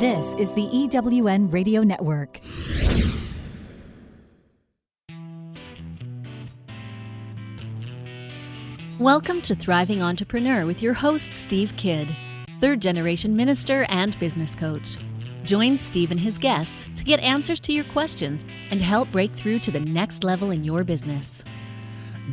This is the EWN Radio Network. Welcome to Thriving Entrepreneur with your host, Steve Kidd, third-generation minister and business coach. Join Steve and his guests to get answers to your questions and help break through to the next level in your business.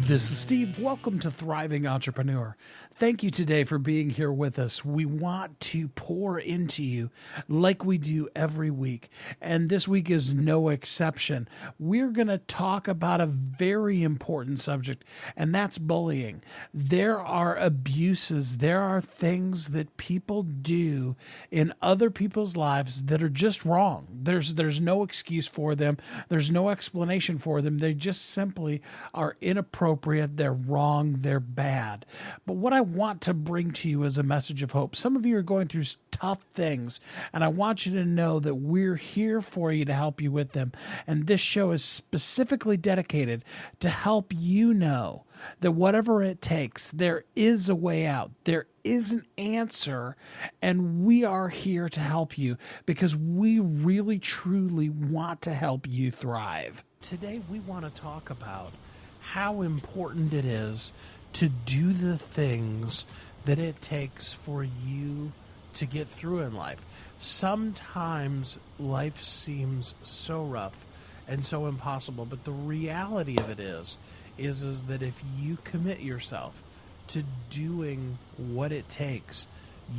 This is Steve. Welcome to Thriving Entrepreneur. Thank you today for being here with us. We want to pour into you like we do every week, and this week is no exception. We're going to talk about a very important subject, and that's bullying. There are abuses. There are things that people do in other people's lives that are just wrong. There's no excuse for them. There's no explanation for them. They just simply are inappropriate. They're wrong. They're bad. But what I want to bring to you is a message of hope. Some of you are going through tough things, and I want you to know that we're here for you to help you with them. And this show is specifically dedicated to help you know that whatever it takes, there is a way out. There is an answer, and we are here to help you because we really, truly want to help you thrive. Today, we want to talk about how important it is to do the things that it takes for you to get through in life. Sometimes life seems so rough and so impossible, but the reality of it is that if you commit yourself to doing what it takes,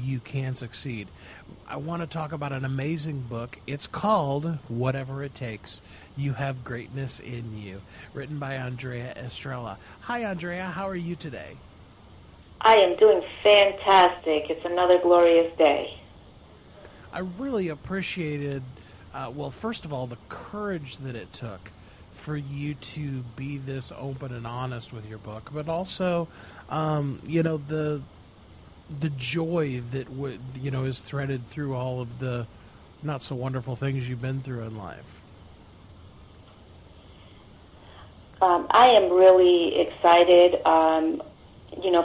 you can succeed. I want to talk about an amazing book. It's called Whatever It Takes. You Have Greatness in You, written by Andrea Estrella. Hi, Andrea. How are you today? I am doing fantastic. It's another glorious day. I really appreciated, first of all, the courage that it took for you to be this open and honest with your book, but also, the joy that is threaded through all of the not so wonderful things you've been through in life. I am really excited,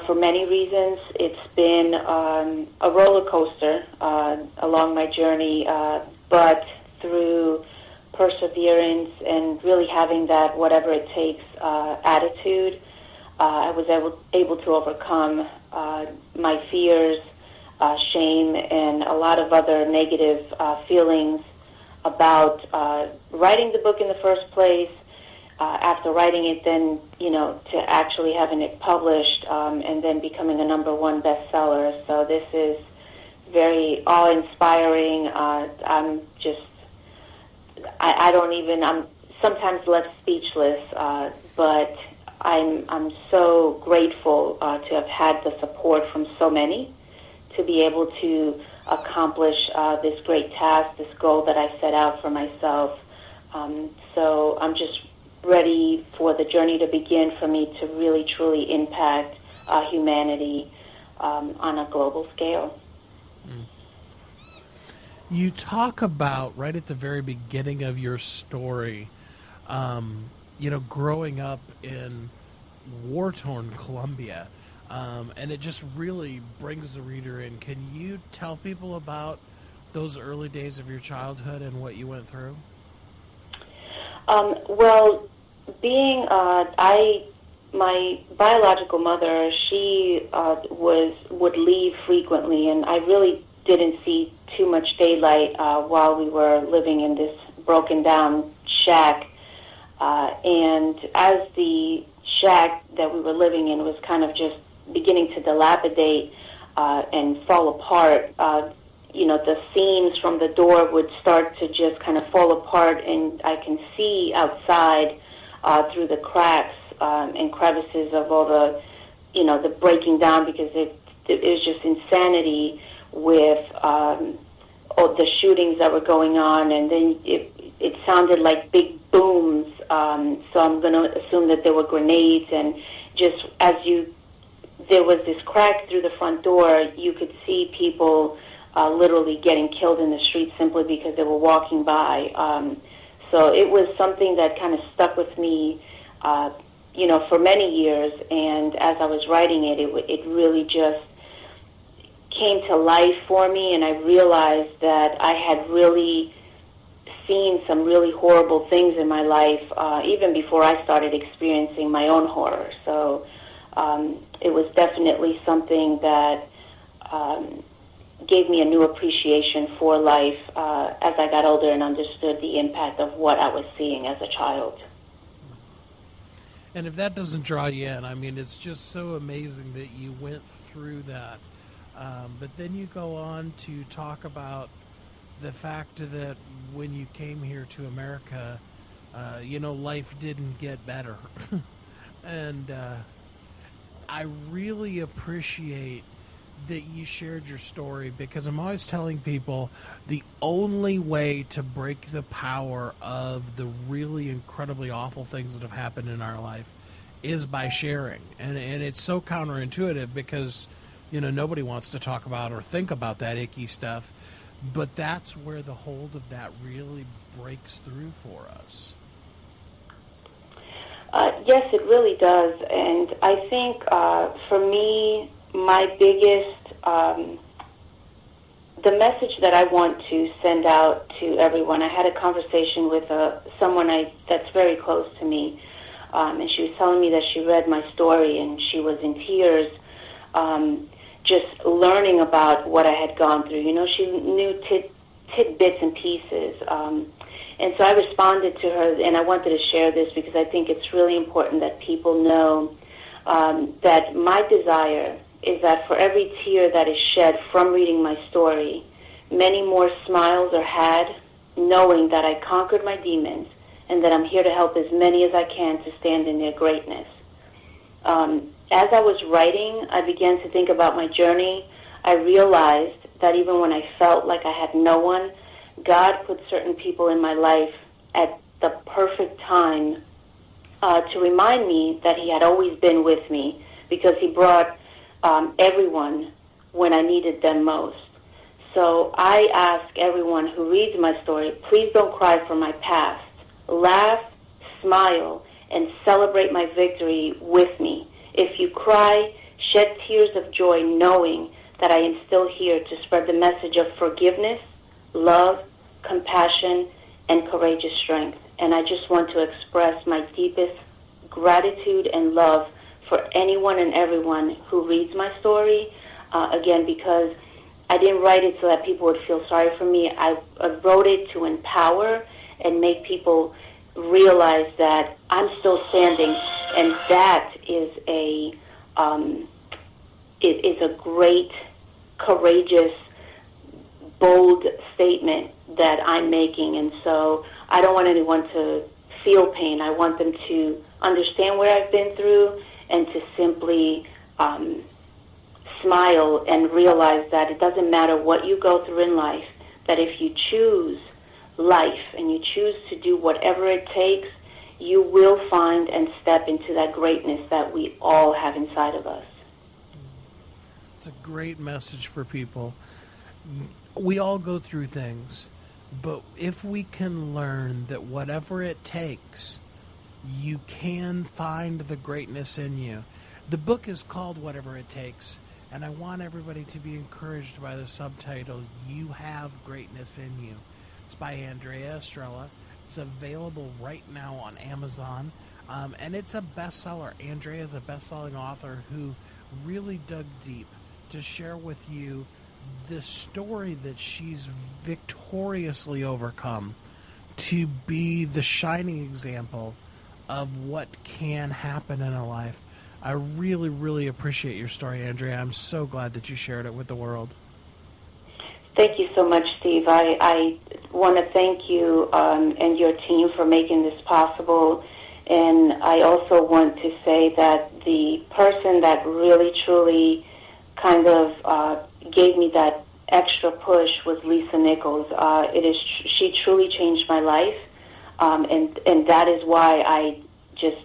for many reasons. It's been a roller coaster along my journey, but through perseverance and really having that whatever it takes attitude, I was able to overcome my fears, shame, and a lot of other negative feelings about writing the book in the first place. After writing it, then, to actually having it published and then becoming a #1 bestseller. So this is very awe-inspiring. I'm sometimes left speechless, but I'm so grateful to have had the support from so many to be able to accomplish this great task, this goal that I set out for myself. So I'm just ready for the journey to begin for me to really, truly impact humanity on a global scale. You talk about, right at the very beginning of your story, growing up in war-torn Colombia, and it just really brings the reader in. Can you tell people about those early days of your childhood and what you went through? My biological mother, she would leave frequently, and I really didn't see too much daylight while we were living in this broken-down shack. And as the shack that we were living in was kind of just beginning to dilapidate and fall apart, the seams from the door would start to just kind of fall apart, and I can see outside through the cracks and crevices of all the breaking down, because it was just insanity with all the shootings that were going on, and then it sounded like big booms, so I'm going to assume that there were grenades, and just there was this crack through the front door, you could see people literally getting killed in the street simply because they were walking by. So it was something that kind of stuck with me, for many years, and as I was writing it, it really just came to life for me, and I realized that I had really seen some really horrible things in my life, even before I started experiencing my own horror. So it was definitely something that gave me a new appreciation for life as I got older and understood the impact of what I was seeing as a child. And if that doesn't draw you in, I mean, it's just so amazing that you went through that. But then you go on to talk about the fact that when you came here to America, life didn't get better. And I really appreciate that you shared your story, because I'm always telling people the only way to break the power of the really incredibly awful things that have happened in our life is by sharing. And it's so counterintuitive, because nobody wants to talk about or think about that icky stuff, but that's where the hold of that really breaks through for us. Yes, it really does. And I think for me, my biggest, the message that I want to send out to everyone, I had a conversation with someone that's very close to me, and she was telling me that she read my story and she was in tears, just learning about what I had gone through. She knew tidbits and pieces. And so I responded to her, and I wanted to share this because I think it's really important that people know that my desire is that for every tear that is shed from reading my story, many more smiles are had, knowing that I conquered my demons and that I'm here to help as many as I can to stand in their greatness. As I was writing, I began to think about my journey. I realized that even when I felt like I had no one, God put certain people in my life at the perfect time to remind me that He had always been with me, because He brought everyone when I needed them most. So I ask everyone who reads my story, please don't cry for my past. Laugh, smile, and celebrate my victory with me. If you cry, shed tears of joy, knowing that I am still here to spread the message of forgiveness, love, compassion, and courageous strength. And I just want to express my deepest gratitude and love for anyone and everyone who reads my story, again, because I didn't write it so that people would feel sorry for me. I wrote it to empower and make people realize that I'm still standing, and that is a great, courageous, bold statement that I'm making. And so I don't want anyone to feel pain. I want them to understand what I've been through and to simply smile and realize that it doesn't matter what you go through in life, that if you choose life and you choose to do whatever it takes, you will find and step into that greatness that we all have inside of us. It's a great message for people. We all go through things, but if we can learn that whatever it takes, you can find the greatness in you. The book is called Whatever It Takes, and I want everybody to be encouraged by the subtitle, You Have Greatness in You. It's by Andrea, Estrella. It's available right now on Amazon, and it's a bestseller. Andrea is a best-selling author who really dug deep to share with you the story that she's victoriously overcome to be the shining example of what can happen in a life. I really, really appreciate your story, Andrea. I'm so glad that you shared it with the world. Thank you so much, Steve. I want to thank you and your team for making this possible. And I also want to say that the person that really, truly kind of gave me that extra push was Lisa Nichols. She truly changed my life, and that is why I just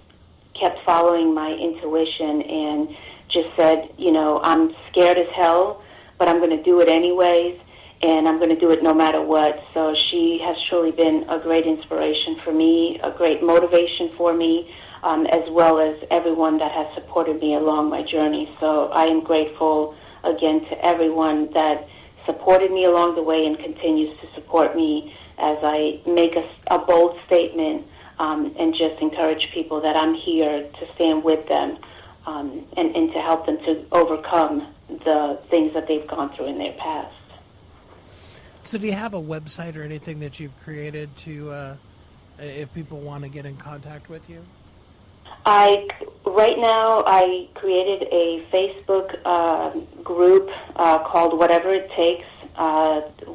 kept following my intuition and just said, I'm scared as hell, but I'm going to do it anyways, and I'm going to do it no matter what. So she has truly been a great inspiration for me, a great motivation for me, as well as everyone that has supported me along my journey. So I am grateful again to everyone that supported me along the way and continues to support me as I make a bold statement and just encourage people that I'm here to stand with them and to help them to overcome the things that they've gone through in their past. So do you have a website or anything that you've created to, if people want to get in contact with you? Right now, I created a Facebook group called Whatever It Takes,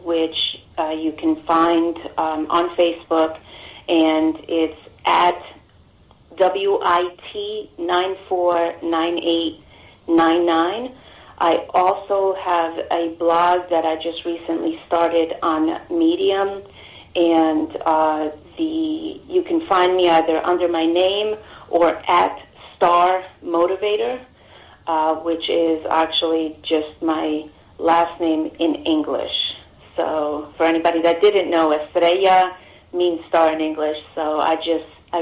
which you can find on Facebook, and it's at WIT949899. I also have a blog that I just recently started on Medium, and you can find me either under my name or at Star Motivator, which is actually just my last name in English. So for anybody that didn't know, Estrella means star in English. So I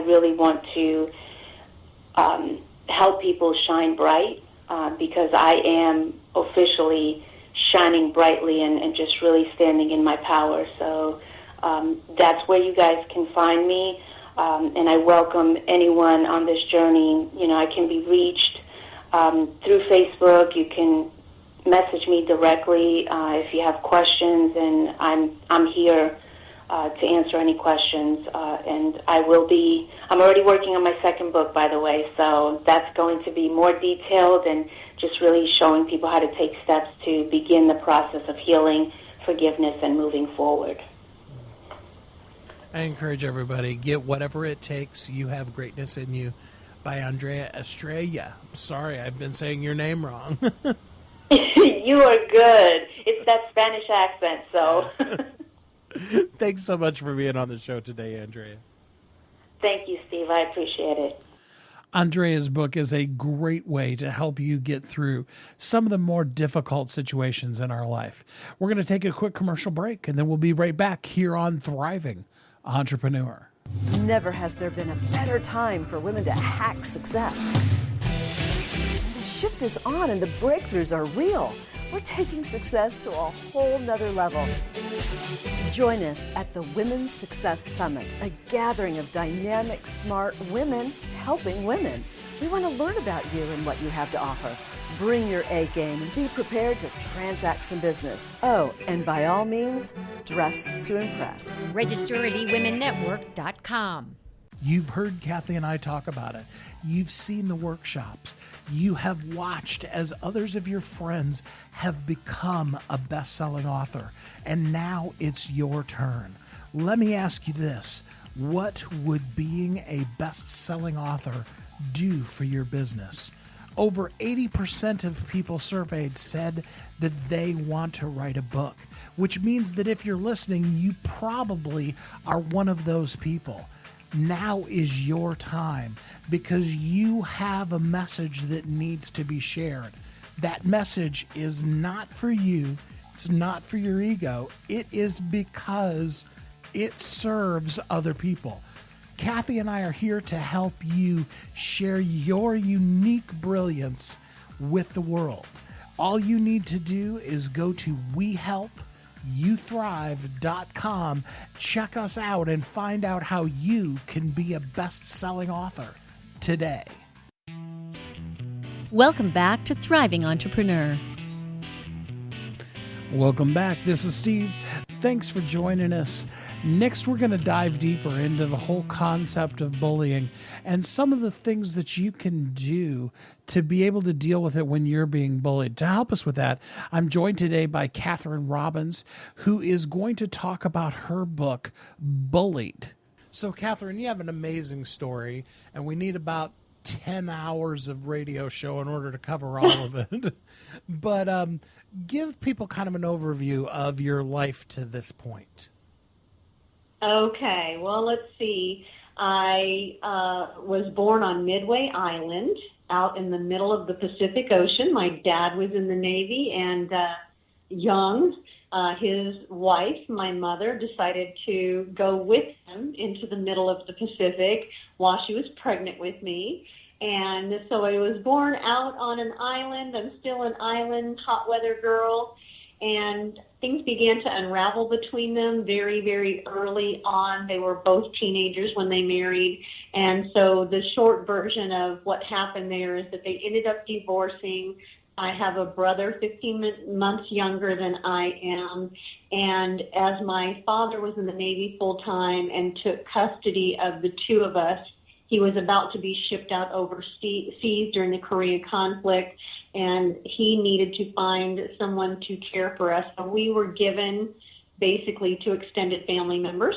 really want to help people shine bright because I am officially shining brightly and just really standing in my power. So that's where you guys can find me. And I welcome anyone on this journey. You know, I can be reached through Facebook. You can message me directly if you have questions, and I'm here to answer any questions. And I'm already working on my second book, by the way, so that's going to be more detailed and just really showing people how to take steps to begin the process of healing, forgiveness, and moving forward. I encourage everybody, get Whatever It Takes, You Have Greatness in You by Andrea Estrella. Sorry, I've been saying your name wrong. You are good. It's that Spanish accent, so. Thanks so much for being on the show today, Andrea. Thank you, Steve. I appreciate it. Andrea's book is a great way to help you get through some of the more difficult situations in our life. We're going to take a quick commercial break, and then we'll be right back here on Thriving Entrepreneur. Never has there been a better time for women to hack success. The shift is on and the breakthroughs are real. We're taking success to a whole nother level. Join us at the Women's Success Summit, a gathering of dynamic, smart women helping women. We want to learn about you and what you have to offer. Bring your A game and be prepared to transact some business. Oh, and by all means, dress to impress. Register at eWomenNetwork.com. You've heard Kathy and I talk about it. You've seen the workshops. You have watched as others of your friends have become a best-selling author. And now it's your turn. Let me ask you this. What would being a best-selling author do for your business? Over 80% of people surveyed said that they want to write a book, which means that if you're listening, you probably are one of those people. Now is your time because you have a message that needs to be shared. That message is not for you. It's not for your ego. It is because it serves other people. Kathy and I are here to help you share your unique brilliance with the world. All you need to do is go to WeHelpYouThrive.com, check us out, and find out how you can be a best-selling author today. Welcome back to Thriving Entrepreneur. Welcome back. This is Steve. Thanks for joining us. Next, we're going to dive deeper into the whole concept of bullying and some of the things that you can do to be able to deal with it when you're being bullied. To help us with that, I'm joined today by Kathryn Robbins, who is going to talk about her book, BULLIED. So, Kathryn, you have an amazing story, and we need about 10 hours of radio show in order to cover all of it. But give people kind of an overview of your life to this point. Okay, well, let's see. I was born on Midway Island out in the middle of the Pacific Ocean. My dad was in the Navy, and young, his wife, my mother, decided to go with him into the middle of the Pacific while she was pregnant with me. And so I was born out on an island. I'm still an island hot weather girl. And things began to unravel between them very, very early on. They were both teenagers when they married. And so the short version of what happened there is that they ended up divorcing. I have a brother 15 months younger than I am. And as my father was in the Navy full time and took custody of the two of us, he was about to be shipped out overseas during the Korean conflict, and he needed to find someone to care for us. So we were given basically to extended family members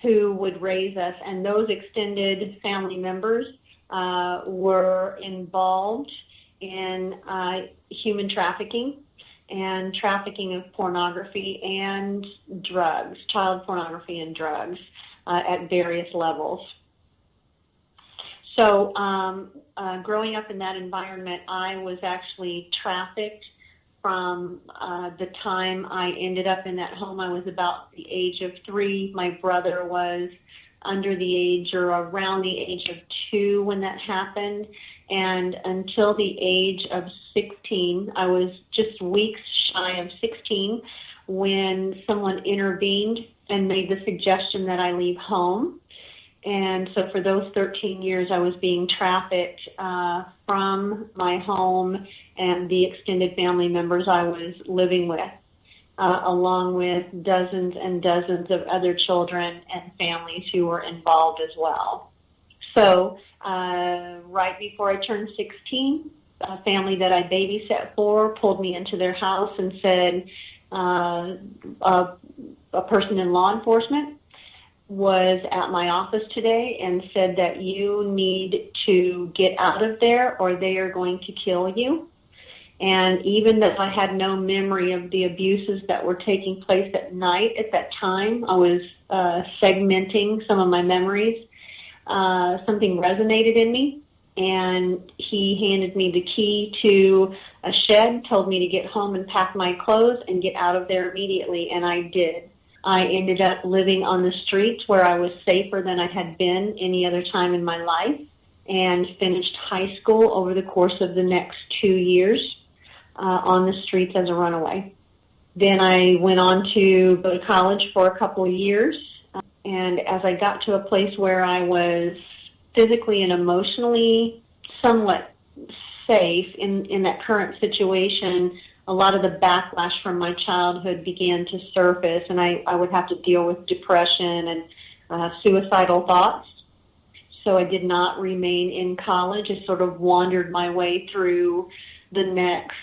who would raise us, and those extended family members were involved in human trafficking and trafficking of pornography and drugs, child pornography and drugs at various levels. So growing up in that environment, I was actually trafficked from the time I ended up in that home. I was about the age of 3. My brother was under the age or around the age of 2 when that happened. And until the age of 16, I was just weeks shy of 16 when someone intervened and made the suggestion that I leave home. And so for those 13 years, I was being trafficked from my home and the extended family members I was living with, along with dozens and dozens of other children and families who were involved as well. So right before I turned 16, a family that I babysat for pulled me into their house and said a person in law enforcement was at my office today and said that you need to get out of there or they are going to kill you. And even though I had no memory of the abuses that were taking place at night at that time, I was segmenting some of my memories. Something resonated in me, and he handed me the key to a shed, told me to get home and pack my clothes and get out of there immediately, and I did. I ended up living on the streets where I was safer than I had been any other time in my life, and finished high school over the course of the next 2 years on the streets as a runaway. Then I went on to go to college for a couple of years, and as I got to a place where I was physically and emotionally somewhat safe in that current situation, a lot of the backlash from my childhood began to surface, and I would have to deal with depression and suicidal thoughts. So I did not remain in college. I sort of wandered my way through the next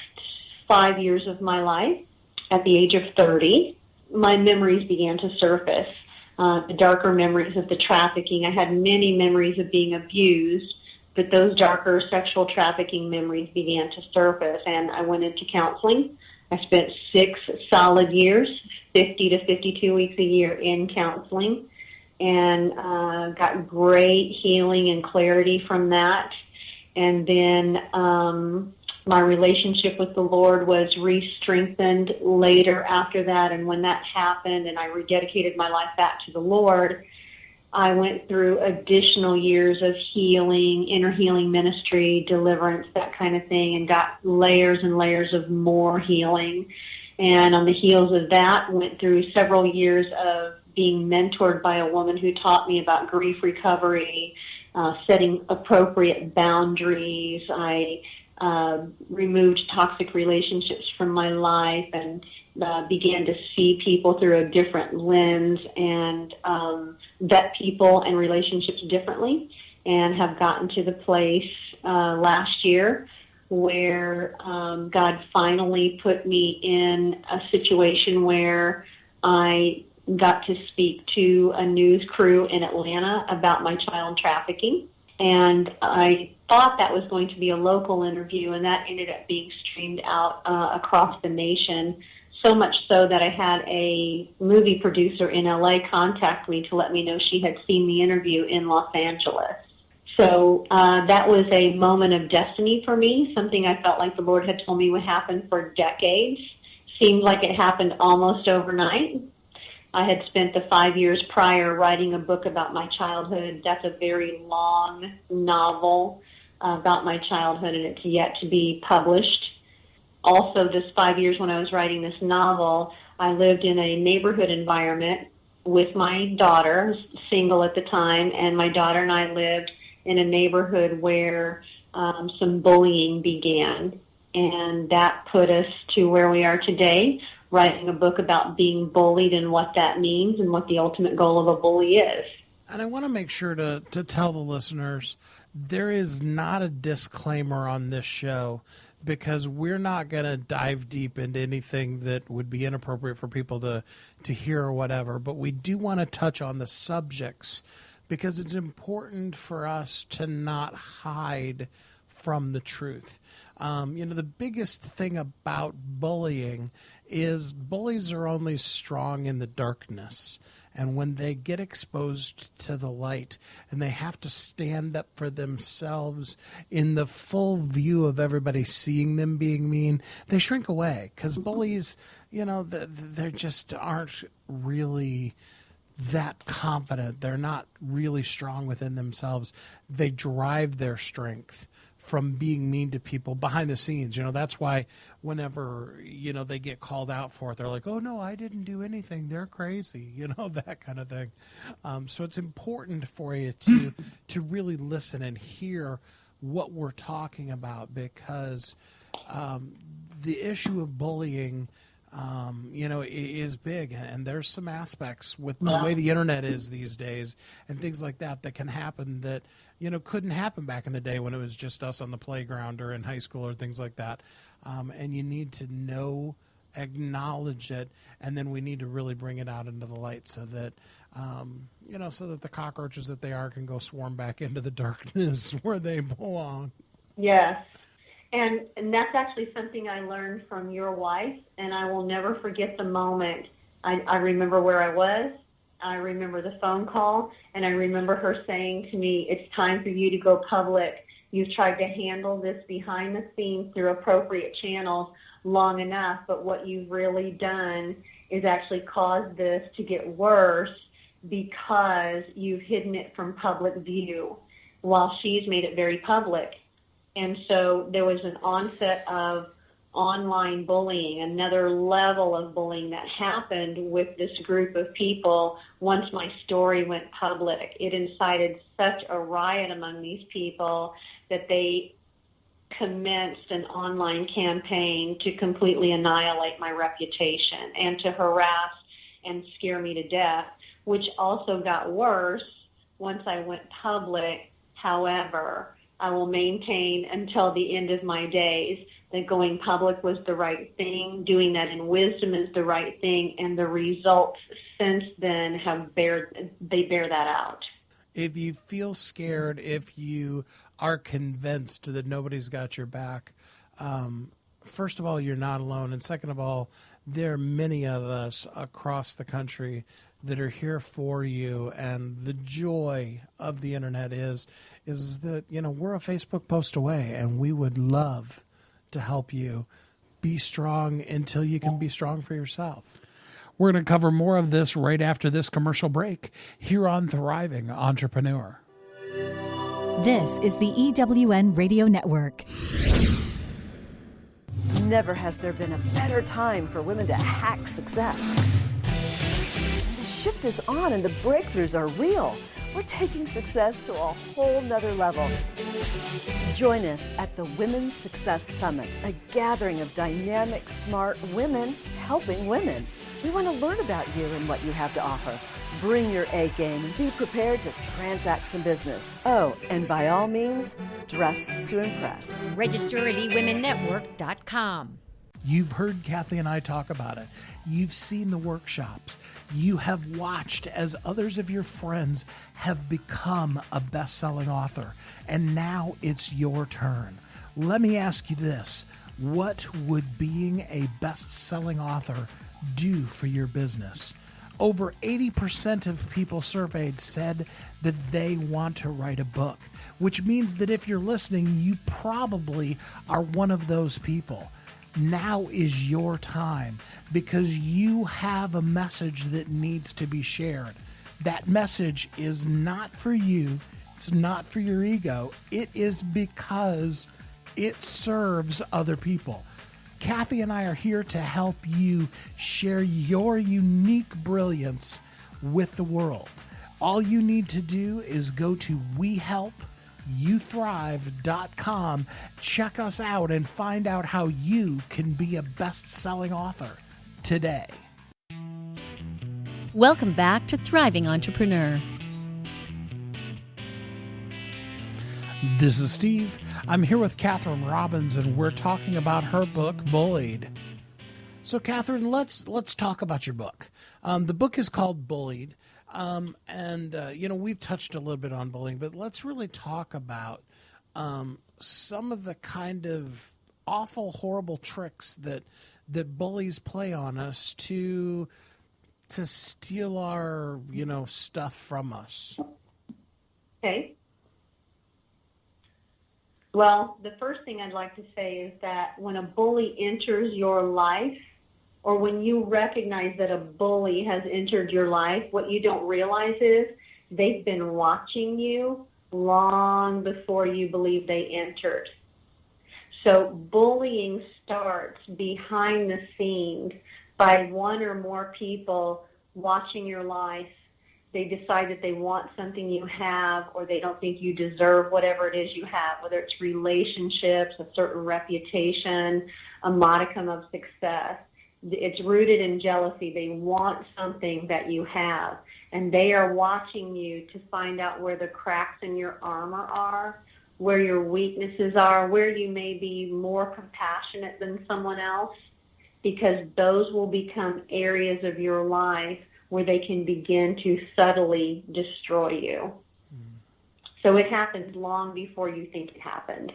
5 years of my life. At the age of 30, my memories began to surface, the darker memories of the trafficking. I had many memories of being abused, but those darker sexual trafficking memories began to surface, and I went into counseling. I spent 6 solid years, 50 to 52 weeks a year in counseling, and got great healing and clarity from that. And then my relationship with the Lord was re-strengthened later after that, and when that happened and I rededicated my life back to the Lord, I went through additional years of healing, inner healing ministry, deliverance, that kind of thing, and got layers and layers of more healing. And on the heels of that, went through several years of being mentored by a woman who taught me about grief recovery, setting appropriate boundaries. I removed toxic relationships from my life and began to see people through a different lens and vet people and relationships differently, and have gotten to the place last year where God finally put me in a situation where I got to speak to a news crew in Atlanta about my child trafficking. And I thought that was going to be a local interview, and that ended up being streamed out across the nation, so much so that I had a movie producer in LA contact me to let me know she had seen the interview in Los Angeles. So that was a moment of destiny for me, something I felt like the Lord had told me would happen for decades. Seemed like it happened almost overnight. I had spent the 5 years prior writing a book about my childhood. That's a very long novel about my childhood, and it's yet to be published. Also, this 5 years when I was writing this novel, I lived in a neighborhood environment with my daughter, single at the time, and my daughter and I lived in a neighborhood where some bullying began. And that put us to where we are today, writing a book about being bullied and what that means and what the ultimate goal of a bully is. And I want to make sure to tell the listeners, there is not a disclaimer on this show, because we're not going to dive deep into anything that would be inappropriate for people to hear or whatever. But we do want to touch on the subjects, because it's important for us to not hide from the truth. The biggest thing about bullying is bullies are only strong in the darkness. And when they get exposed to the light and they have to stand up for themselves in the full view of everybody seeing them being mean, they shrink away, because bullies, they just aren't really that confident. They're not really strong within themselves. They derive their strength from being mean to people behind the scenes. That's why whenever, they get called out for it, they're like, oh, no, I didn't do anything. They're crazy, that kind of thing. So it's important for you to really listen and hear what we're talking about, because the issue of bullying is big, and there's some aspects with the way the internet is these days and things like that can happen that, couldn't happen back in the day when it was just us on the playground or in high school or things like that. And you need to acknowledge it, and then we need to really bring it out into the light so that, so that the cockroaches that they are can go swarm back into the darkness where they belong. Yes. And that's actually something I learned from your wife, and I will never forget the moment. I remember where I was, I remember the phone call, and I remember her saying to me, it's time for you to go public. You've tried to handle this behind the scenes through appropriate channels long enough, but what you've really done is actually caused this to get worse because you've hidden it from public view while she's made it very public. And so there was an onset of online bullying, another level of bullying that happened with this group of people once my story went public. It incited such a riot among these people that they commenced an online campaign to completely annihilate my reputation and to harass and scare me to death, which also got worse once I went public. However, I will maintain until the end of my days that going public was the right thing, doing that in wisdom is the right thing, and the results since then bear that out. If you feel scared, if you are convinced that nobody's got your back, first of all, you're not alone. And second of all, there are many of us across the country that are here for you. And the joy of the internet is that, we're a Facebook post away, and we would love to help you be strong until you can be strong for yourself. We're going to cover more of this right after this commercial break here on Thriving Entrepreneur. This is the EWN Radio Network. Never has there been a better time for women to hack success. The shift is on and the breakthroughs are real. We're taking success to a whole nother level. Join us at the Women's Success Summit, a gathering of dynamic, smart women helping women. We want to learn about you and what you have to offer. Bring your A game and be prepared to transact some business. Oh, and by all means, dress to impress. Register at eWomenNetwork.com. You've heard Kathy and I talk about it. You've seen the workshops. You have watched as others of your friends have become a best-selling author. And now it's your turn. Let me ask you this. What would being a best-selling author do for your business? Over 80% of people surveyed said that they want to write a book, which means that if you're listening, you probably are one of those people. Now is your time, because you have a message that needs to be shared. That message is not for you. It's not for your ego. It is because it serves other people. Kathy and I are here to help you share your unique brilliance with the world. All you need to do is go to WeHelpYouThrive.com, check us out, and find out how you can be a best-selling author today. Welcome back to Thriving Entrepreneur. This is Steve. I'm here with Kathryn Robbins, and we're talking about her book, Bullied. So, Kathryn, let's talk about your book. The book is called Bullied, we've touched a little bit on bullying, but let's really talk about some of the kind of awful, horrible tricks that bullies play on us to steal our, stuff from us. Okay. Well, the first thing I'd like to say is that when a bully enters your life, or when you recognize that a bully has entered your life, what you don't realize is they've been watching you long before you believe they entered. So bullying starts behind the scenes by one or more people watching your life. They decide that they want something you have, or they don't think you deserve whatever it is you have, whether it's relationships, a certain reputation, a modicum of success. It's rooted in jealousy. They want something that you have, and they are watching you to find out where the cracks in your armor are, where your weaknesses are, where you may be more compassionate than someone else, because those will become areas of your life where they can begin to subtly destroy you. So it happens long before you think it happened.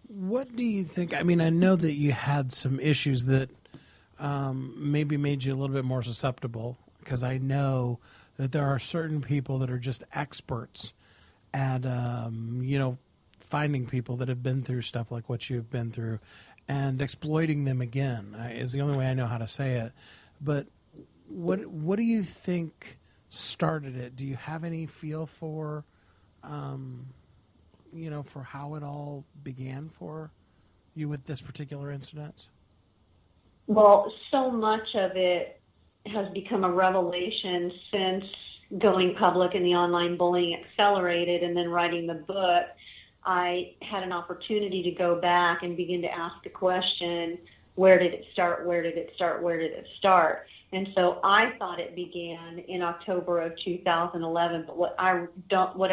What do you think? I mean, I know that you had some issues that maybe made you a little bit more susceptible, because I know that there are certain people that are just experts at, finding people that have been through stuff like what you've been through and exploiting them again is the only way I know how to say it. But what do you think started it? Do you have any feel for, for how it all began for you with this particular incident? Well, so much of it has become a revelation since going public and the online bullying accelerated, and then writing the book. I had an opportunity to go back and begin to ask the question, where did it start? Where did it start? Where did it start? And so I thought it began in October of 2011, but what I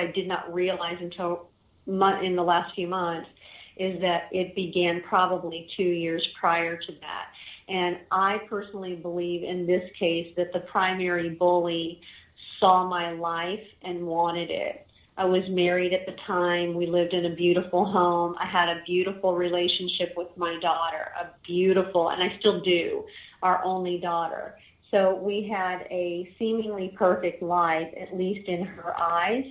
did not realize until in the last few months is that it began probably 2 years prior to that. And I personally believe in this case that the primary bully saw my life and wanted it. I was married at the time. We lived in a beautiful home. I had a beautiful relationship with my daughter, and I still do, our only daughter. So we had a seemingly perfect life, at least in her eyes.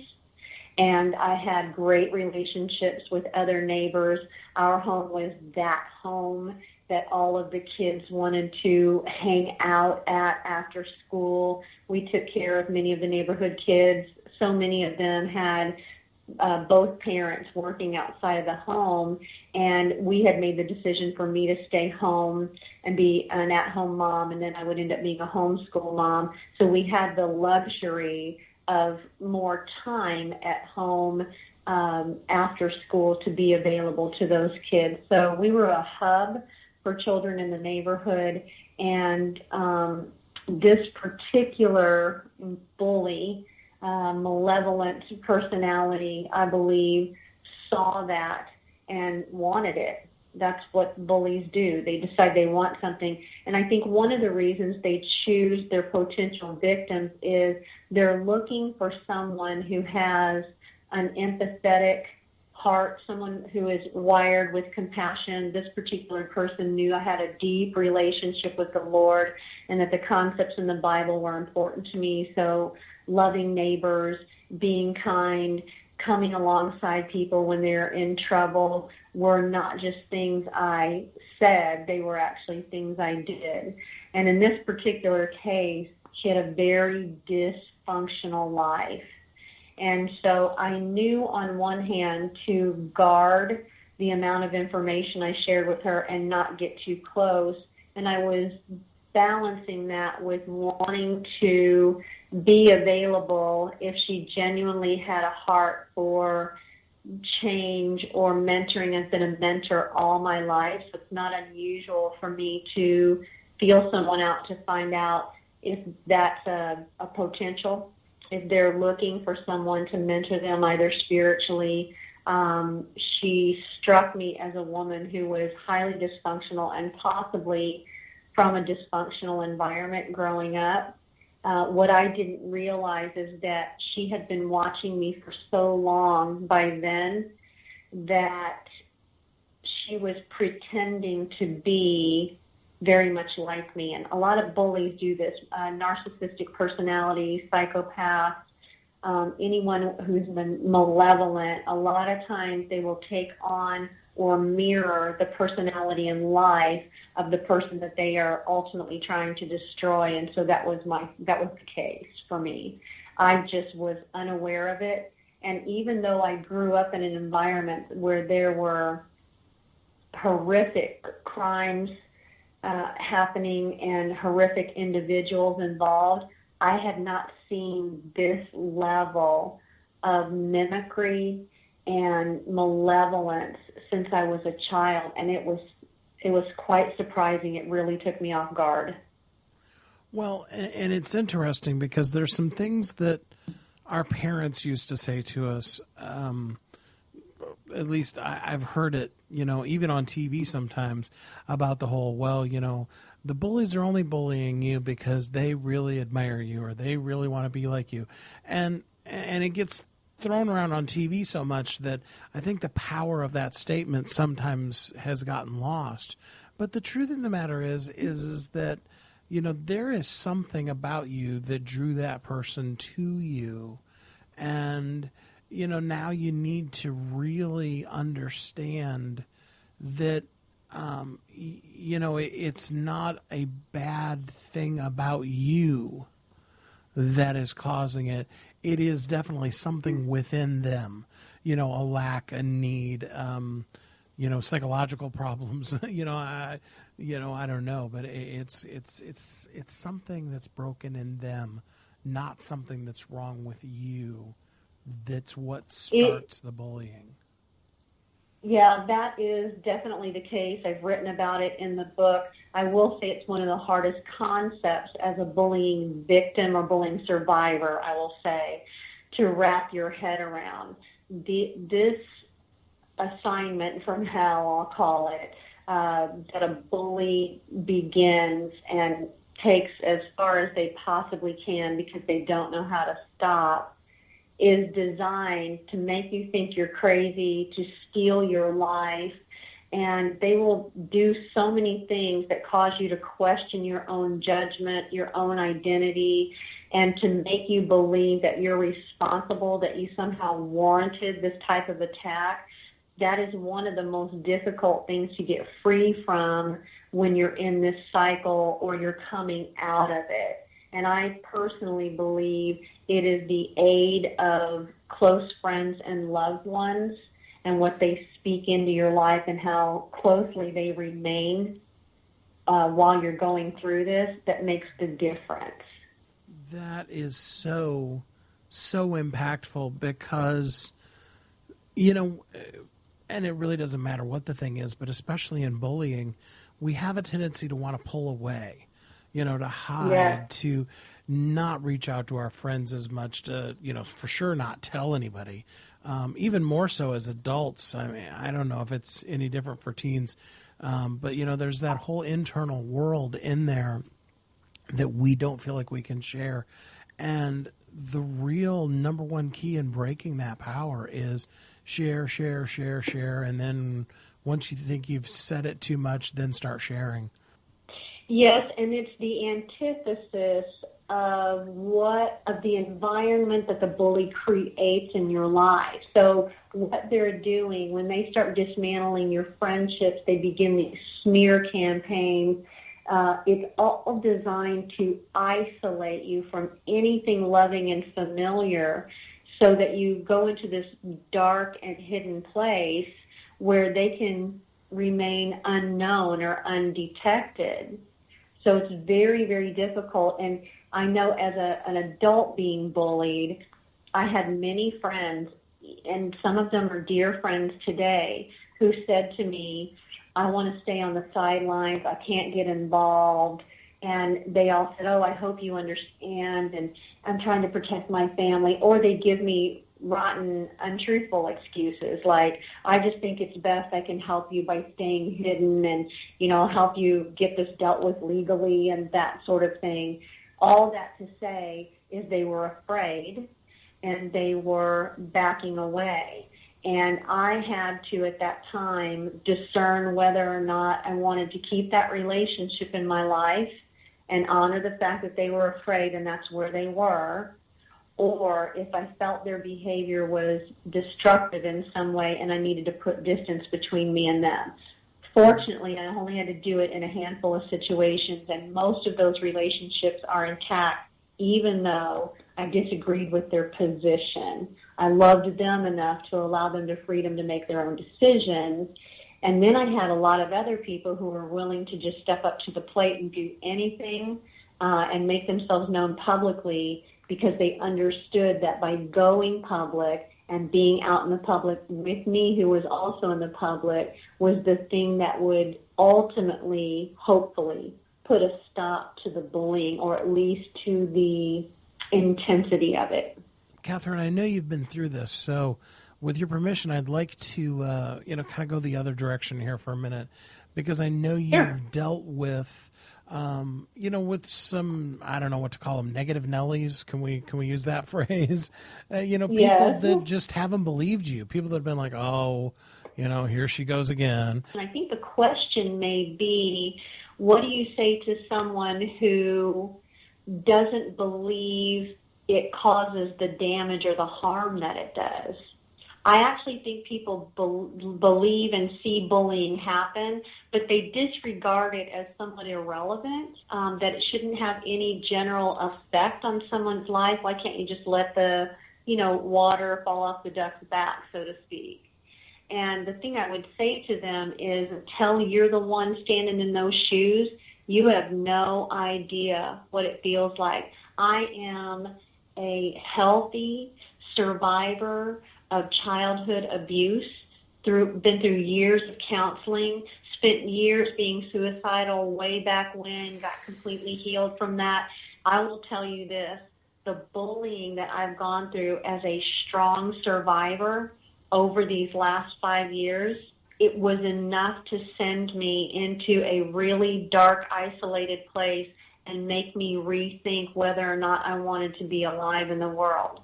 And I had great relationships with other neighbors. Our home was that home that all of the kids wanted to hang out at after school. We took care of many of the neighborhood kids. So many of them had both parents working outside of the home, and we had made the decision for me to stay home and be an at-home mom, and then I would end up being a homeschool mom. So we had the luxury of more time at home after school to be available to those kids. So we were a hub for children in the neighborhood, and this particular bully, malevolent personality, I believe, saw that and wanted it. That's what bullies do. They decide they want something. And I think one of the reasons they choose their potential victims is they're looking for someone who has an empathetic heart, someone who is wired with compassion. This particular person knew I had a deep relationship with the Lord and that the concepts in the Bible were important to me. So loving neighbors, being kind, coming alongside people when they're in trouble were not just things I said, they were actually things I did. And in this particular case, she had a very dysfunctional life. And so I knew on one hand to guard the amount of information I shared with her and not get too close. And I was balancing that with wanting to be available if she genuinely had a heart for change or mentoring. I've been a mentor all my life, so it's not unusual for me to feel someone out to find out if that's a potential, if they're looking for someone to mentor them either spiritually. She struck me as a woman who was highly dysfunctional and possibly from a dysfunctional environment growing up. What I didn't realize is that she had been watching me for so long by then that she was pretending to be very much like me. And a lot of bullies do this, narcissistic personalities, psychopaths, anyone who's been malevolent. A lot of times they will take on or mirror the personality and life of the person that they are ultimately trying to destroy. And so that was the case for me. I just was unaware of it. And even though I grew up in an environment where there were horrific crimes happening and horrific individuals involved, I had not seen this level of mimicry and malevolence since I was a child, and it was quite surprising. It really took me off guard. Well, and it's interesting because there's some things that our parents used to say to us. At least I've heard it, even on TV sometimes, about the whole, the bullies are only bullying you because they really admire you or they really want to be like you. And it gets thrown around on TV so much that I think the power of that statement sometimes has gotten lost. But the truth of the matter is that, there is something about you that drew that person to you. And, now you need to really understand that, it's not a bad thing about you that is causing it. It is definitely something within them, a lack, a need, psychological problems. I don't know, but it's something that's broken in them, not something that's wrong with you. That's what starts the bullying. Yeah, that is definitely the case. I've written about it in the book. I will say it's one of the hardest concepts as a bullying victim or bullying survivor, I will say, to wrap your head around. This assignment from hell, I'll call it, that a bully begins and takes as far as they possibly can because they don't know how to stop, is designed to make you think you're crazy, to steal your life, and they will do so many things that cause you to question your own judgment, your own identity, and to make you believe that you're responsible, that you somehow warranted this type of attack. That is one of the most difficult things to get free from when you're in this cycle or you're coming out of it. And I personally believe it is the aid of close friends and loved ones and what they speak into your life and how closely they remain while you're going through this that makes the difference. That is so impactful because, and it really doesn't matter what the thing is, but especially in bullying, we have a tendency to want to pull away. To hide, to not reach out to our friends as much, to, for sure not tell anybody. Even more so as adults. I mean, I don't know if it's any different for teens, but, there's that whole internal world in there that we don't feel like we can share. And the real number one key in breaking that power is share. And then once you think you've said it too much, then start sharing. Yes, and it's the antithesis of the environment that the bully creates in your life. So what they're doing, when they start dismantling your friendships, they begin these smear campaigns It's all designed to isolate you from anything loving and familiar so that you go into this dark and hidden place where they can remain unknown or undetected. So it's very, very difficult. And I know as an adult being bullied, I had many friends, and some of them are dear friends today, who said to me, I want to stay on the sidelines, I can't get involved. And they all said, oh, I hope you understand, and I'm trying to protect my family. Or they give me rotten, untruthful excuses, like, I just think it's best I can help you by staying hidden and, help you get this dealt with legally and that sort of thing. All that to say is they were afraid and they were backing away. And I had to, at that time, discern whether or not I wanted to keep that relationship in my life and honor the fact that they were afraid and that's where they were, or if I felt their behavior was destructive in some way and I needed to put distance between me and them. Fortunately, I only had to do it in a handful of situations, and most of those relationships are intact, even though I disagreed with their position. I loved them enough to allow them the freedom to make their own decisions. And then I had a lot of other people who were willing to just step up to the plate and do anything and make themselves known publicly, because they understood that by going public and being out in the public with me, who was also in the public, was the thing that would ultimately, hopefully, put a stop to the bullying, or at least to the intensity of it. Kathryn, I know you've been through this, so with your permission, I'd like to, kind of go the other direction here for a minute, because I know you've dealt with, with some, I don't know what to call them, negative Nellies. Can we use that phrase? People that just haven't believed you, people that have been like, oh, here she goes again. I think the question may be, what do you say to someone who doesn't believe it causes the damage or the harm that it does? I actually think people believe and see bullying happen, but they disregard it as somewhat irrelevant, that it shouldn't have any general effect on someone's life. Why can't you just let the, water fall off the duck's back, so to speak? And the thing I would say to them is, until you're the one standing in those shoes, you have no idea what it feels like. I am a healthy survivor of childhood abuse, been through years of counseling, spent years being suicidal way back when, got completely healed from that. I will tell you this, the bullying that I've gone through as a strong survivor over these last 5 years, it was enough to send me into a really dark, isolated place and make me rethink whether or not I wanted to be alive in the world.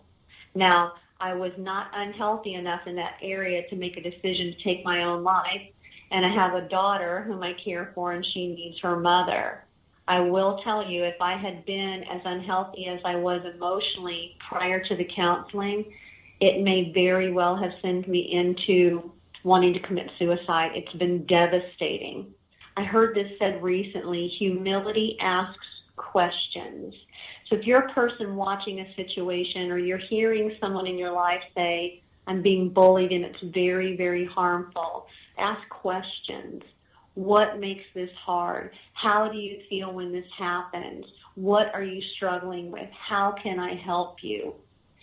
Now, I was not unhealthy enough in that area to make a decision to take my own life, and I have a daughter whom I care for, and she needs her mother. I will tell you, if I had been as unhealthy as I was emotionally prior to the counseling, it may very well have sent me into wanting to commit suicide. It's been devastating. I heard this said recently, humility asks questions. So if you're a person watching a situation, or you're hearing someone in your life say, I'm being bullied and it's very, very harmful, ask questions. What makes this hard? How do you feel when this happens? What are you struggling with? How can I help you?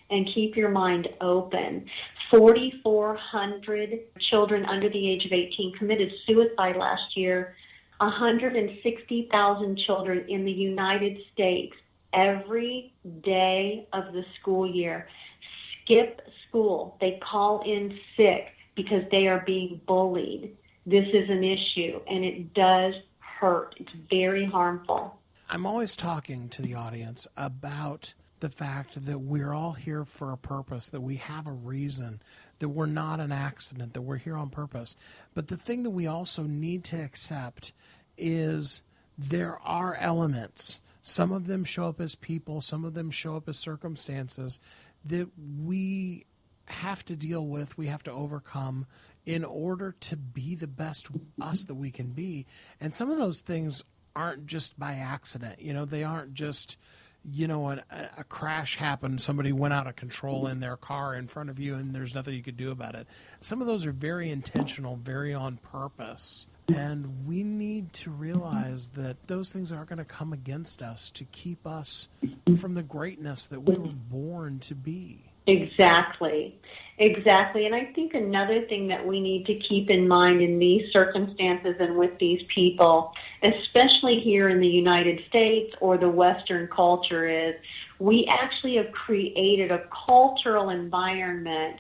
And keep your mind open. 4,400 children under the age of 18 committed suicide last year. 160,000 children in the United States every day of the school year skip school. They call in sick because they are being bullied. This is an issue, and it does hurt. It's very harmful. I'm always talking to the audience about the fact that we're all here for a purpose, that we have a reason, that we're not an accident, that we're here on purpose. But the thing that we also need to accept is there are elements. Some of them show up as people, some of them show up as circumstances that we have to deal with, we have to overcome in order to be the best us that we can be. And some of those things aren't just by accident. They aren't just, a crash happened. Somebody went out of control in their car in front of you and there's nothing you could do about it. Some of those are very intentional, very on purpose. And we need to realize that those things aren't going to come against us to keep us from the greatness that we were born to be. Exactly. And I think another thing that we need to keep in mind in these circumstances and with these people, especially here in the United States or the Western culture, is we actually have created a cultural environment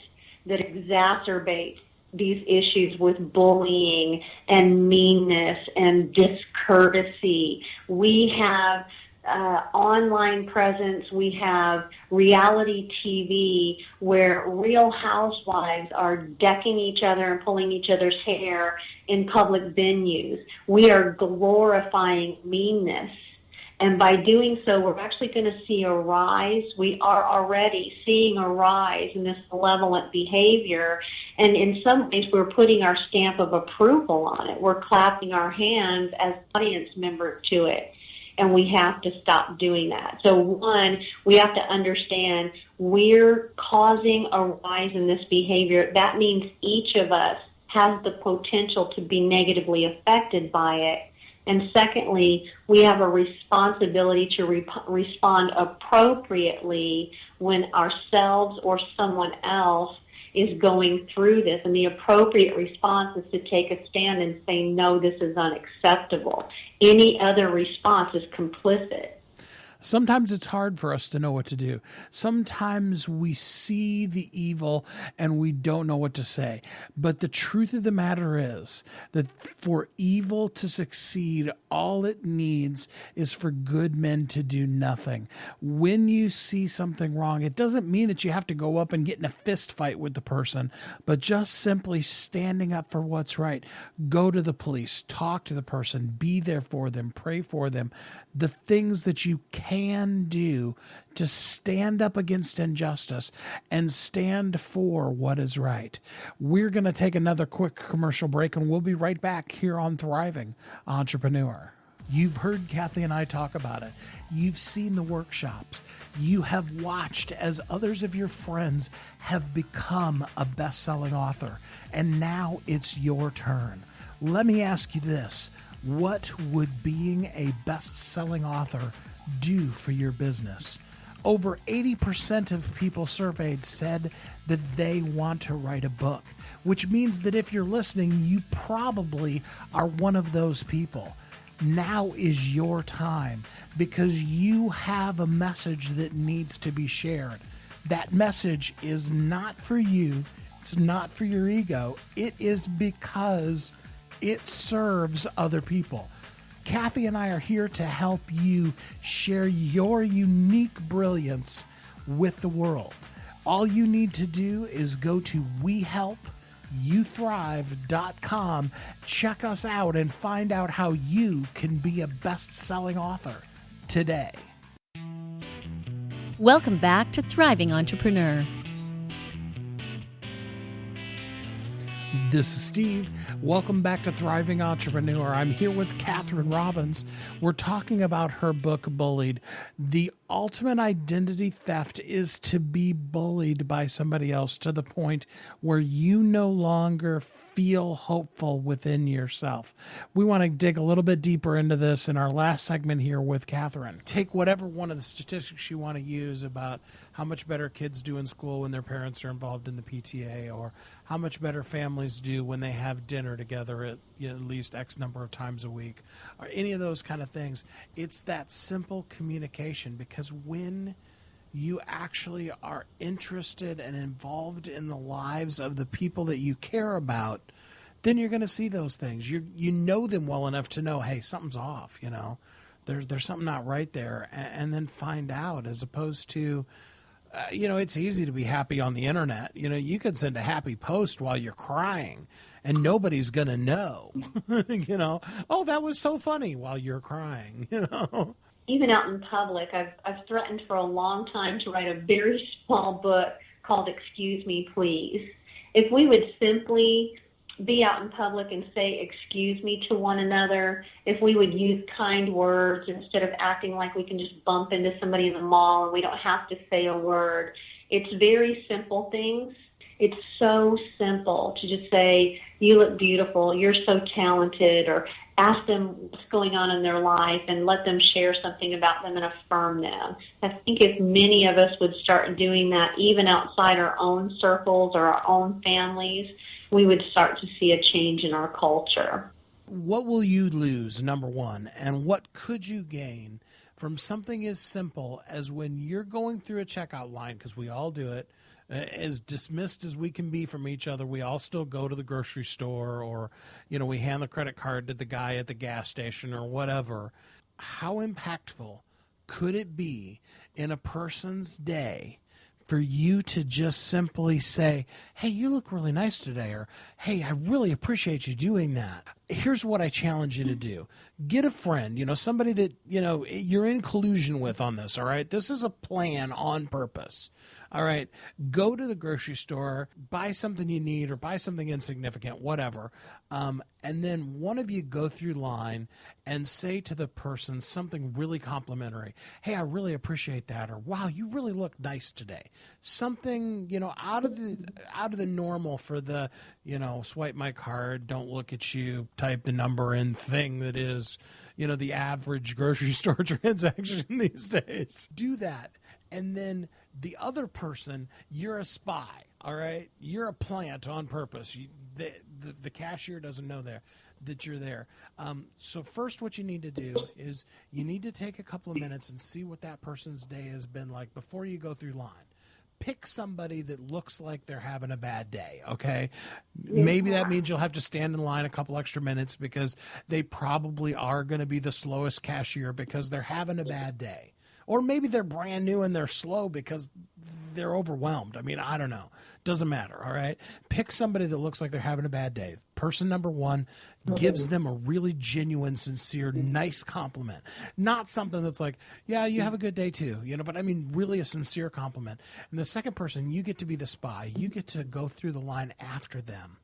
that exacerbates these issues with bullying and meanness and discourtesy. We have online presence, we have reality TV where real housewives are decking each other and pulling each other's hair in public venues. We are glorifying meanness. And by doing so, we're actually going to see a rise. We are already seeing a rise in this malevolent behavior. And in some ways, we're putting our stamp of approval on it. We're clapping our hands as audience members to it. And we have to stop doing that. So one, we have to understand we're causing a rise in this behavior. That means each of us has the potential to be negatively affected by it. And secondly, we have a responsibility to respond appropriately when ourselves or someone else is going through this. And the appropriate response is to take a stand and say, no, this is unacceptable. Any other response is complicit. Sometimes it's hard for us to know what to do. Sometimes we see the evil and we don't know what to say. But the truth of the matter is that for evil to succeed, all it needs is for good men to do nothing. When you see something wrong, it doesn't mean that you have to go up and get in a fist fight with the person, but just simply standing up for what's right. Go to the police, talk to the person, be there for them, pray for them. The things that you can do to stand up against injustice and stand for what is right. We're going to take another quick commercial break and we'll be right back here on Thriving Entrepreneur. You've heard Kathy and I talk about it. You've seen the workshops. You have watched as others of your friends have become a best-selling author. And now it's your turn. Let me ask you this. What would being a best-selling author do for your business? Over 80% of people surveyed said that they want to write a book, which means that if you're listening, you probably are one of those people. Now is your time because you have a message that needs to be shared. That message is not for you. It's not for your ego. It is because it serves other people. Kathy and I are here to help you share your unique brilliance with the world. All you need to do is go to WeHelpYouThrive.com, check us out, and find out how you can be a best-selling author today. Welcome back to Thriving Entrepreneur. This is Steve. Welcome back to Thriving Entrepreneur. I'm here with Kathryn Robbins. We're talking about her book, Bullied. The ultimate identity theft is to be bullied by somebody else to the point where you no longer feel hopeful within yourself. We want to dig a little bit deeper into this in our last segment here with Kathryn. Take whatever one of the statistics you want to use about how much better kids do in school when their parents are involved in the PTA, or how much better families do when they have dinner together at least X number of times a week, or any of those kind of things. It's that simple communication, because when you actually are interested and involved in the lives of the people that you care about, then you're going to see those things. You know them well enough to know, hey, something's off, there's something not right there, and then find out, as opposed to, it's easy to be happy on the internet. You could send a happy post while you're crying and nobody's going to know, oh, that was so funny while you're crying, Even out in public, I've threatened for a long time to write a very small book called Excuse Me, Please. If we would simply be out in public and say excuse me to one another, if we would use kind words instead of acting like we can just bump into somebody in the mall and we don't have to say a word. It's very simple things. It's so simple to just say, you look beautiful, you're so talented, or ask them what's going on in their life and let them share something about them and affirm them. I think if many of us would start doing that, even outside our own circles or our own families, we would start to see a change in our culture. What will you lose, number one, and what could you gain from something as simple as when you're going through a checkout line, because we all do it, as dismissed as we can be from each other, we all still go to the grocery store, or, we hand the credit card to the guy at the gas station or whatever. How impactful could it be in a person's day for you to just simply say, hey, you look really nice today, or hey, I really appreciate you doing that. Here's what I challenge you to do. Get a friend, somebody that, you're in collusion with on this, all right? This is a plan on purpose, all right? Go to the grocery store, buy something you need or buy something insignificant, whatever, and then one of you go through line and say to the person something really complimentary. Hey, I really appreciate that, or wow, you really look nice today. Something, out of the normal for the, swipe my card, don't look at you, type the number in thing that is, the average grocery store transaction these days. Do that. And then the other person, you're a spy, all right? You're a plant on purpose. The cashier doesn't know that you're there. So first what you need to do is you need to take a couple of minutes and see what that person's day has been like before you go through line. Pick somebody that looks like they're having a bad day, okay? Maybe that means you'll have to stand in line a couple extra minutes because they probably are going to be the slowest cashier because they're having a bad day. Or maybe they're brand new and they're slow because they're overwhelmed. I mean, I don't know. Doesn't matter, all right? Pick somebody that looks like they're having a bad day. Person number one gives them a really genuine, sincere, nice compliment. Not something that's like, yeah, you have a good day too, but I mean really a sincere compliment. And the second person, you get to be the spy. You get to go through the line after them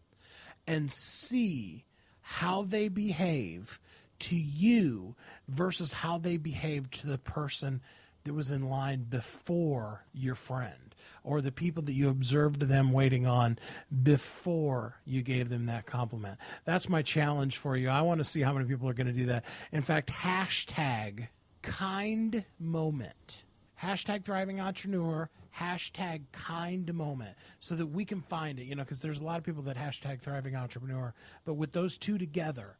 and see how they behave to you versus how they behaved to the person that was in line before your friend, or the people that you observed them waiting on before you gave them that compliment. That's my challenge for you. I want to see how many people are going to do that. In fact, hashtag kind moment. Hashtag thriving entrepreneur, hashtag kind moment, so that we can find it, because there's a lot of people that hashtag thriving entrepreneur, but with those two together,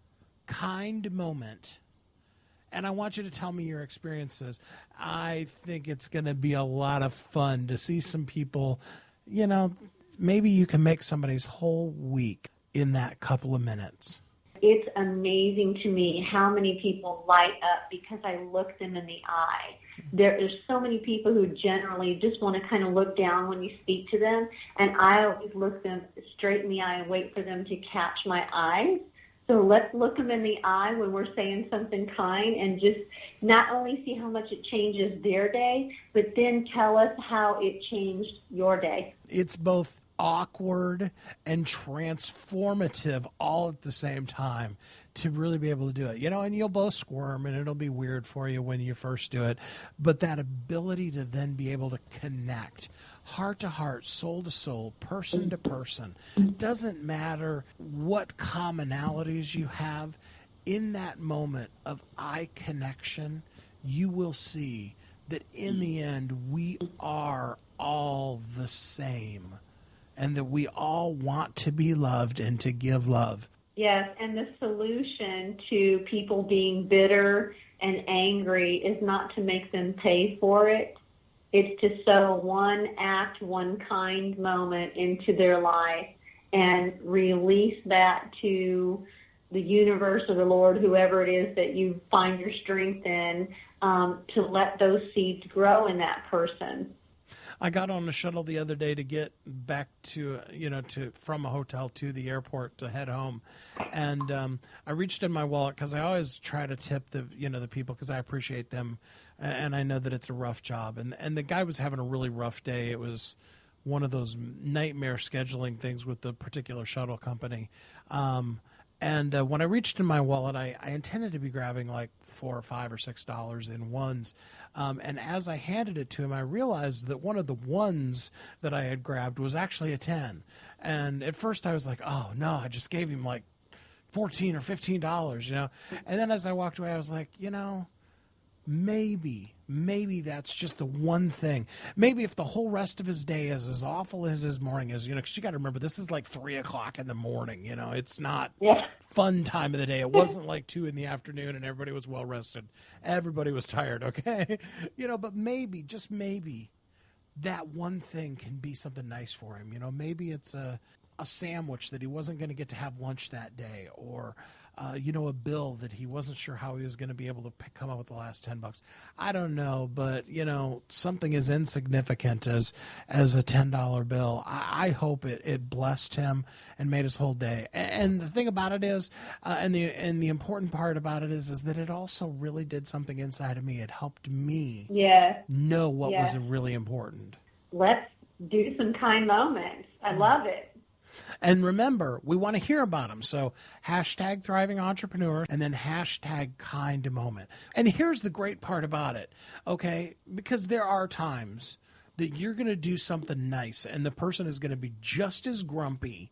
kind moment. And I want you to tell me your experiences. I think it's going to be a lot of fun to see some people, maybe you can make somebody's whole week in that couple of minutes. It's amazing to me how many people light up because I look them in the eye. There's so many people who generally just want to kind of look down when you speak to them, and I always look them straight in the eye and wait for them to catch my eyes. So let's look them in the eye when we're saying something kind and just not only see how much it changes their day, but then tell us how it changed your day. It's both awkward and transformative all at the same time to really be able to do it, and you'll both squirm and it'll be weird for you when you first do it, but that ability to then be able to connect heart to heart, soul to soul, person to person, doesn't matter what commonalities you have, in that moment of eye connection, you will see that in the end we are all the same, and that we all want to be loved and to give love. Yes, and the solution to people being bitter and angry is not to make them pay for it. It's to sow one act, one kind moment into their life and release that to the universe or the Lord, whoever it is that you find your strength in, to let those seeds grow in that person. I got on the shuttle the other day to get back to from a hotel to the airport to head home. And I reached in my wallet because I always try to tip the people because I appreciate them. And I know that it's a rough job. And the guy was having a really rough day. It was one of those nightmare scheduling things with the particular shuttle company. And when I reached in my wallet, I intended to be grabbing like $4 or $5 or $6 in ones. And as I handed it to him, I realized that one of the ones that I had grabbed was actually a 10. And at first I was like, oh no, I just gave him like $14 or $15, And then as I walked away, I was like, maybe that's just the one thing. Maybe if the whole rest of his day is as awful as his morning is, because you got to remember, this is like 3:00 in the morning, it's not fun time of the day. It wasn't like 2 in the afternoon and everybody was well rested. Everybody was tired. Okay. But maybe, just maybe that one thing can be something nice for him. Maybe it's a sandwich that he wasn't going to get to have lunch that day, or a bill that he wasn't sure how he was going to be able to come up with the last $10. I don't know, but something as insignificant as a $10 bill. I hope it blessed him and made his whole day. And the thing about it is, and the important part about it is that it also really did something inside of me. It helped me know what was really important. Let's do some kind moments. I love it. And remember, we want to hear about them. So hashtag Thriving Entrepreneur and then hashtag Kind Moment. And here's the great part about it, okay? Because there are times that you're going to do something nice and the person is going to be just as grumpy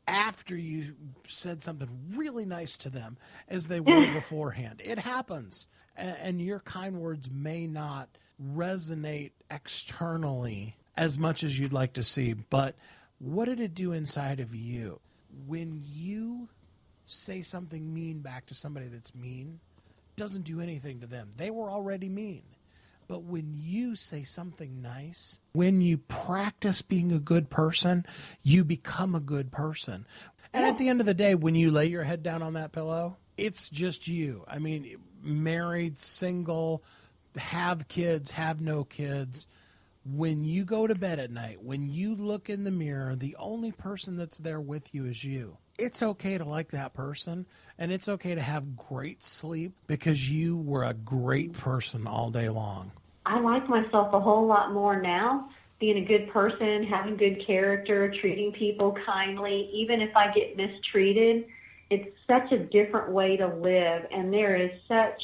after you said something really nice to them as they were beforehand. It happens. And your kind words may not resonate externally as much as you'd like to see, but what did it do inside of you? When you say something mean back to somebody that's mean, doesn't do anything to them. They were already mean. But when you say something nice, when you practice being a good person, you become a good person. And at the end of the day, when you lay your head down on that pillow, it's just you. I mean, married, single, have kids, have no kids. When you go to bed at night, when you look in the mirror, the only person that's there with you is you. It's okay to like that person, and it's okay to have great sleep because you were a great person all day long. I like myself a whole lot more now, being a good person, having good character, treating people kindly. Even if I get mistreated, it's such a different way to live, and there is such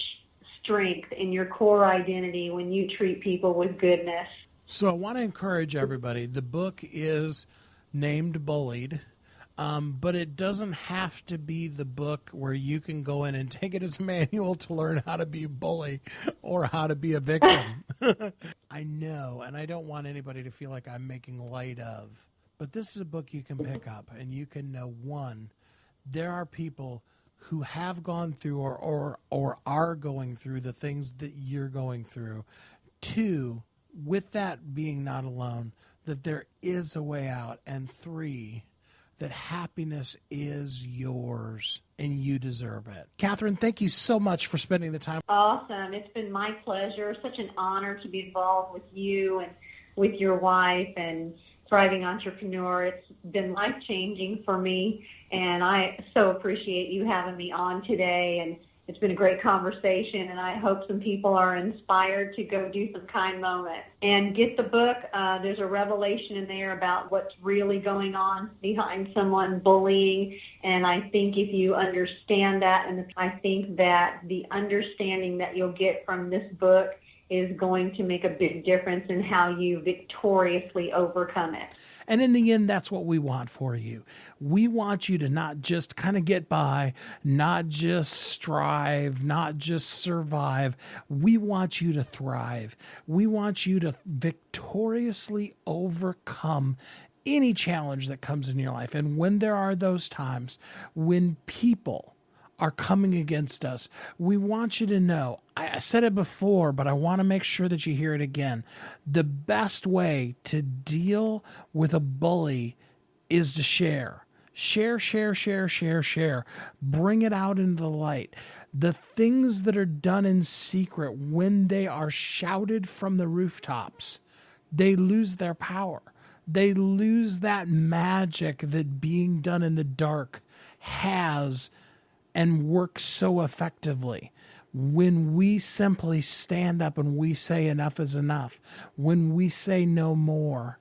strength in your core identity when you treat people with goodness. So I want to encourage everybody. The book is named Bullied, but it doesn't have to be the book where you can go in and take it as a manual to learn how to be a bully or how to be a victim. I know, and I don't want anybody to feel like I'm making light of, but this is a book you can pick up and you can know, one, there are people who have gone through or are going through the things that you're going through. Two, with that being not alone, that there is a way out. And three, that happiness is yours and you deserve it. Kathryn, thank you so much for spending the time. Awesome. It's been my pleasure. Such an honor to be involved with you and with your wife and Thriving Entrepreneur. It's been life-changing for me, and I so appreciate you having me on today. And it's been a great conversation, and I hope some people are inspired to go do some kind moments. And get the book. There's a revelation in there about what's really going on behind someone bullying, and I think if you understand that, and I think that the understanding that you'll get from this book is going to make a big difference in how you victoriously overcome it. And in the end, that's what we want for you. We want you to not just kind of get by, not just strive, not just survive. We want you to thrive. We want you to victoriously overcome any challenge that comes in your life. And when there are those times when people are coming against us, we want you to know, I said it before, but I want to make sure that you hear it again. The best way to deal with a bully is to share. Share, share, share, share, share. Bring it out into the light. The things that are done in secret, when they are shouted from the rooftops, they lose their power. They lose that magic that being done in the dark has and works so effectively. When we simply stand up and we say enough is enough, when we say no more,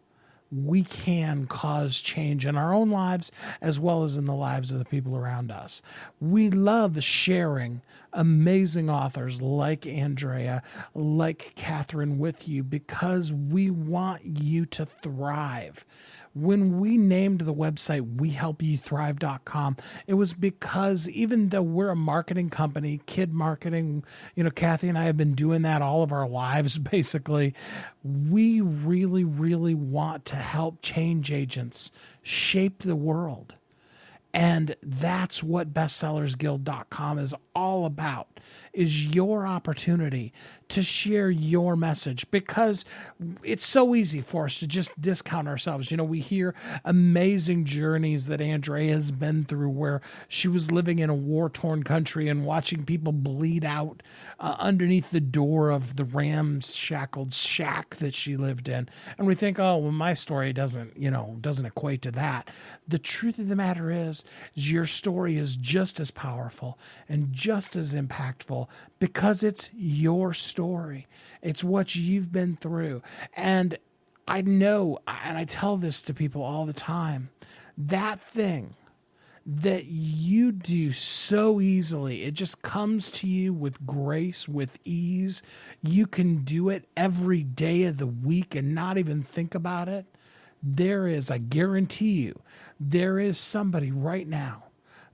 we can cause change in our own lives as well as in the lives of the people around us. We love sharing amazing authors like Andrea, like Kathryn with you because we want you to thrive. When we named the website WeHelpYouThrive.com, it was because even though we're a marketing company, kid marketing, Kathy and I have been doing that all of our lives, basically. We really, really want to help change agents shape the world. And that's what bestsellersguild.com is all about, is your opportunity to share your message, because it's so easy for us to just discount ourselves. We hear amazing journeys that Andrea has been through where she was living in a war-torn country and watching people bleed out underneath the door of the ramshackled shack that she lived in. And we think, oh, well, my story doesn't equate to that. The truth of the matter is your story is just as powerful and just as impactful because it's your story. It's what you've been through. And I know, and I tell this to people all the time, that thing that you do so easily, it just comes to you with grace, with ease. You can do it every day of the week and not even think about it. I guarantee you, there is somebody right now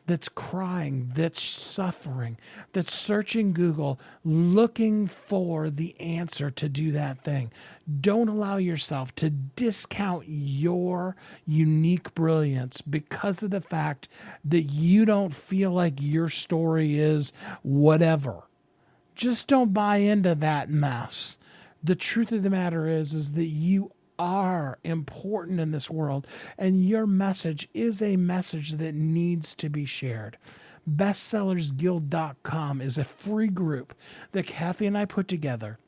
that's crying, that's suffering, that's searching Google, looking for the answer to do that thing. Don't allow yourself to discount your unique brilliance because of the fact that you don't feel like your story is whatever. Just don't buy into that mess. The truth of the matter is that you are important in this world, and your message is a message that needs to be shared. Bestsellersguild.com is a free group that Kathy and I put together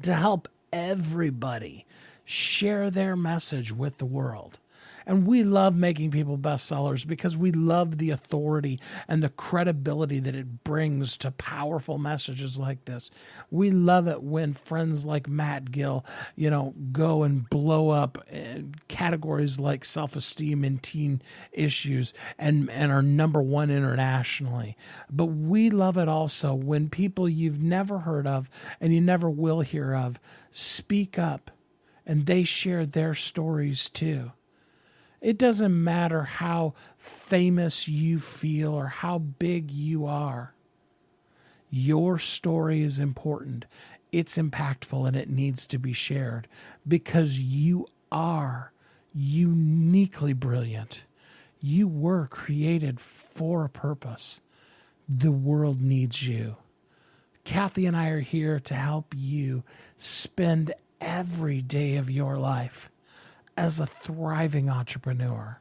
to help everybody share their message with the world. And we love making people bestsellers because we love the authority and the credibility that it brings to powerful messages like this. We love it when friends like Matt Gill, go and blow up categories like self-esteem and teen issues and are number one internationally. But we love it also when people you've never heard of and you never will hear of speak up and they share their stories too. It doesn't matter how famous you feel or how big you are. Your story is important. It's impactful and it needs to be shared because you are uniquely brilliant. You were created for a purpose. The world needs you. Kathy and I are here to help you spend every day of your life as a thriving entrepreneur.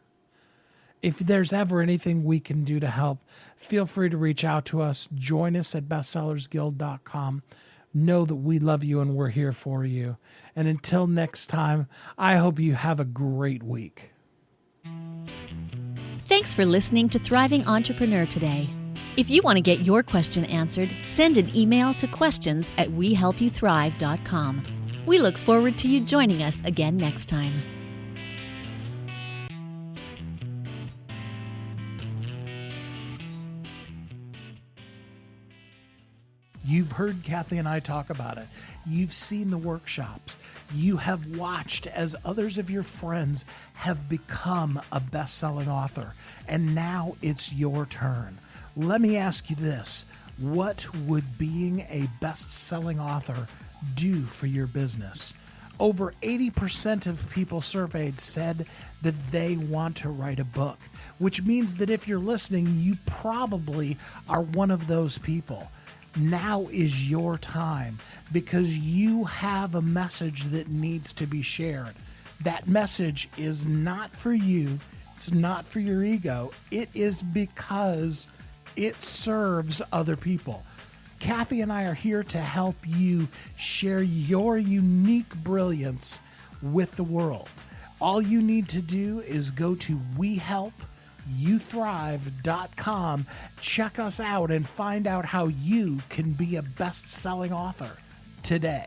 If there's ever anything we can do to help, feel free to reach out to us. Join us at bestsellersguild.com. Know that we love you and we're here for you. And until next time, I hope you have a great week. Thanks for listening to Thriving Entrepreneur today. If you want to get your question answered, send an email to questions@wehelpyouthrive.com. We look forward to you joining us again next time. You've heard Kathy and I talk about it. You've seen the workshops. You have watched as others of your friends have become a best-selling author. And now it's your turn. Let me ask you this. What would being a best-selling author do for your business? Over 80% of people surveyed said that they want to write a book, which means that if you're listening, you probably are one of those people. Now is your time because you have a message that needs to be shared. That message is not for you. It's not for your ego. It is because it serves other people. Kathy and I are here to help you share your unique brilliance with the world. All you need to do is go to WeHelpYouThrive.com, check us out, and find out how you can be a best-selling author today.